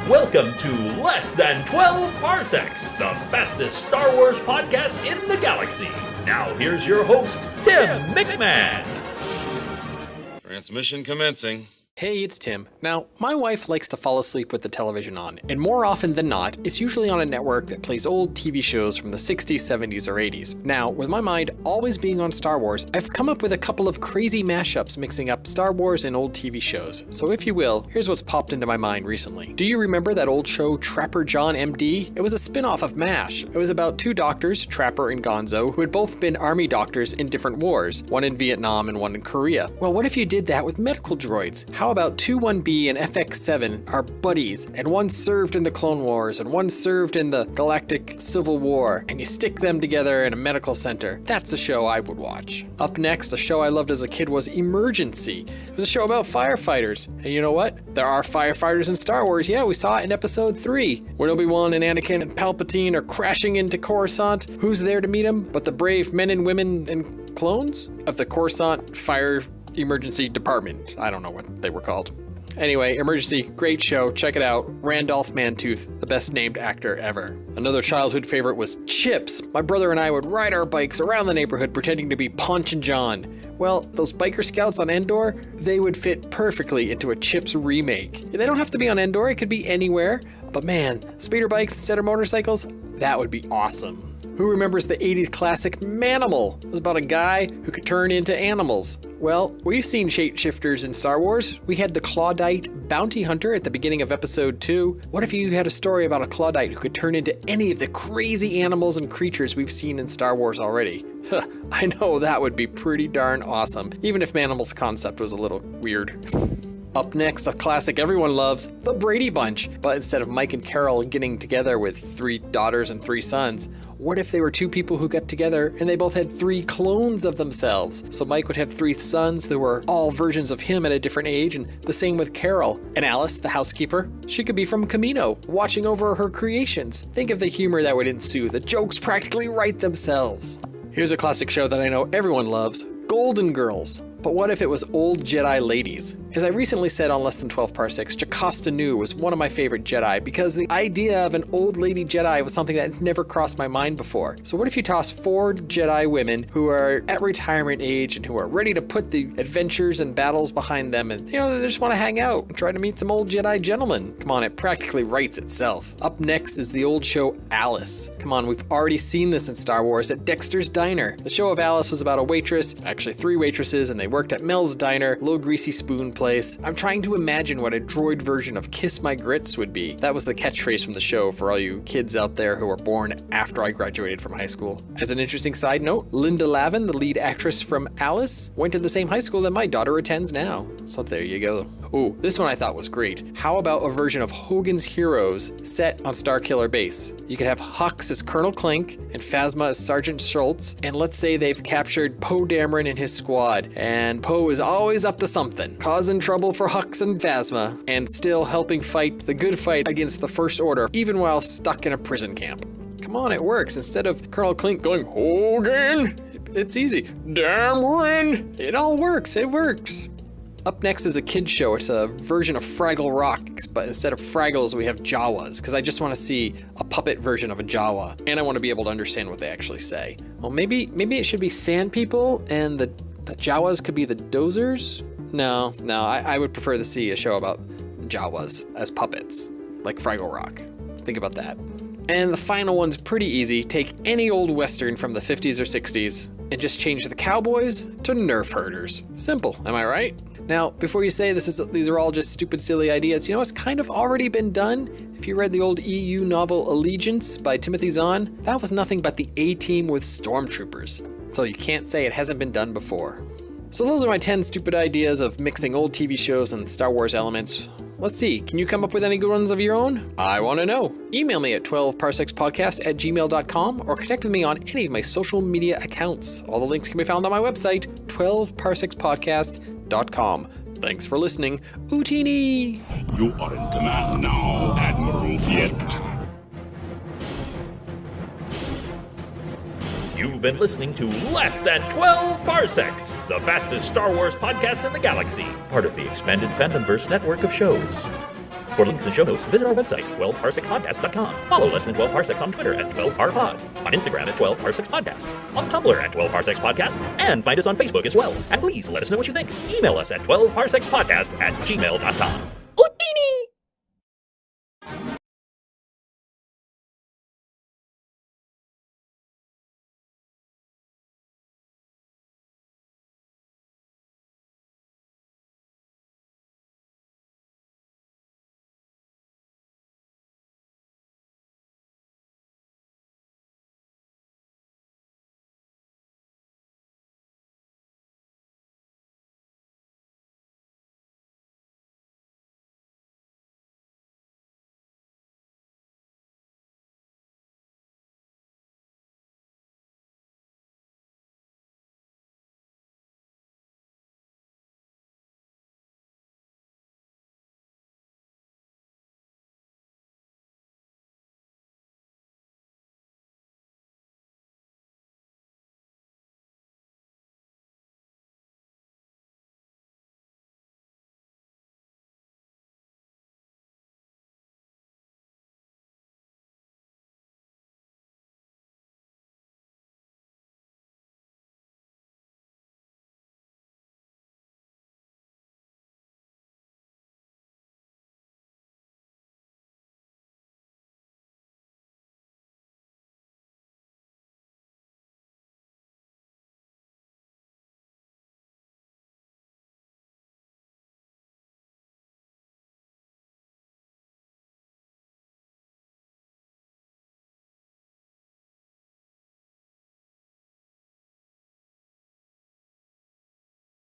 Welcome to Less Than 12 Parsecs, the fastest Star Wars podcast in the galaxy. Now here's your host, Tim McMahon. Transmission commencing. Hey, it's Tim. Now, my wife likes to fall asleep with the television on, and more often than not, it's usually on a network that plays old TV shows from the 60s, 70s, or 80s. Now, with my mind always being on Star Wars, I've come up with a couple of crazy mashups mixing up Star Wars and old TV shows. So if you will, here's what's popped into my mind recently. Do you remember that old show Trapper John MD? It was a spin-off of MASH. It was about two doctors, Trapper and Gonzo, who had both been army doctors in different wars, one in Vietnam and one in Korea. Well, what if you did that with medical droids? How about 21B and FX7 are buddies, and one served in the Clone Wars and one served in the Galactic Civil War, and you stick them together in a medical center? That's a show I would watch. Up next, a show I loved as a kid was Emergency. It was a show about firefighters. And you know what? There are firefighters in Star Wars. Yeah, we saw it in Episode 3. When Obi-Wan and Anakin and Palpatine are crashing into Coruscant, who's there to meet them but the brave men and women and clones of the Coruscant Fire Emergency Department. I don't know what they were called. Anyway, Emergency, great show, check it out. Randolph Mantooth, the best named actor ever. Another childhood favorite was Chips. My brother and I would ride our bikes around the neighborhood pretending to be Punch and John. Well, those biker scouts on Endor, they would fit perfectly into a Chips remake. They don't have to be on Endor, it could be anywhere. But man, speeder bikes instead of motorcycles, that would be awesome. Who remembers the 80s classic Manimal? It was about a guy who could turn into animals. Well, we've seen shapeshifters in Star Wars. We had the Clawdite bounty hunter at the beginning of Episode 2. What if you had a story about a Clawdite who could turn into any of the crazy animals and creatures we've seen in Star Wars already? I know that would be pretty darn awesome, even if Manimal's concept was a little weird. Up next, a classic everyone loves, The Brady Bunch. But instead of Mike and Carol getting together with 3 daughters and 3 sons, what if they were 2 people who got together and they both had 3 clones of themselves? So Mike would have 3 sons who were all versions of him at a different age, and the same with Carol. And Alice, the housekeeper, she could be from Camino, watching over her creations. Think of the humor that would ensue. The jokes practically write themselves. Here's a classic show that I know everyone loves, Golden Girls. But what if it was old Jedi ladies? As I recently said on Less Than 12 Parsecs, Jocasta Nu was one of my favorite Jedi because the idea of an old lady Jedi was something that had never crossed my mind before. So what if you toss 4 Jedi women who are at retirement age and who are ready to put the adventures and battles behind them, and they just want to hang out and try to meet some old Jedi gentlemen? Come on, it practically writes itself. Up next is the old show Alice. Come on, we've already seen this in Star Wars at Dexter's Diner. The show of Alice was about a waitress, actually 3 waitresses, and they worked at Mel's Diner, little greasy spoon place. I'm trying to imagine what a droid version of Kiss My Grits would be. That was the catchphrase from the show for all you kids out there who were born after I graduated from high school. As an interesting side note, Linda Lavin, the lead actress from Alice, went to the same high school that my daughter attends now. So there you go. Ooh, this one I thought was great. How about a version of Hogan's Heroes set on Starkiller Base? You could have Hux as Colonel Clink and Phasma as Sergeant Schultz, and let's say they've captured Poe Dameron and his squad, and Poe is always up to something, causing trouble for Hux and Phasma, and still helping fight the good fight against the First Order, even while stuck in a prison camp. Come on, it works. Instead of Colonel Clink going, Hogan, it's easy. Dameron, it all works, it works. Up next is a kid's show. It's a version of Fraggle Rock, but instead of Fraggles, we have Jawas, because I just want to see a puppet version of a Jawa, and I want to be able to understand what they actually say. Well, maybe it should be Sand People, and the Jawas could be the Dozers? No, I would prefer to see a show about Jawas as puppets, like Fraggle Rock. Think about that. And the final one's pretty easy. Take any old Western from the 50s or 60s and just change the cowboys to Nerf herders. Simple, am I right? Now, before you say these are all just stupid, silly ideas, you know what's kind of already been done? If you read the old EU novel Allegiance by Timothy Zahn, that was nothing but the A-Team with stormtroopers. So you can't say it hasn't been done before. So those are my 10 stupid ideas of mixing old TV shows and Star Wars elements. Let's see, can you come up with any good ones of your own? I want to know. Email me at 12parsecs.podcast@gmail.com or connect with me on any of my social media accounts. All the links can be found on my website, 12parsecs.podcast.com. Thanks for listening. Utini! You are in command now, Admiral Yet. You've been listening to Less Than 12 Parsecs, the fastest Star Wars podcast in the galaxy, part of the expanded Fandomverse network of shows. For links and show notes, visit our website, TwelveParsecsPodcast.com. Follow Less Than 12 Parsecs on Twitter at 12parpod, on Instagram at 12ParsexPodcast, on Tumblr at 12ParsexPodcast, and find us on Facebook as well. And please let us know what you think. Email us at 12ParsexPodcast@gmail.com.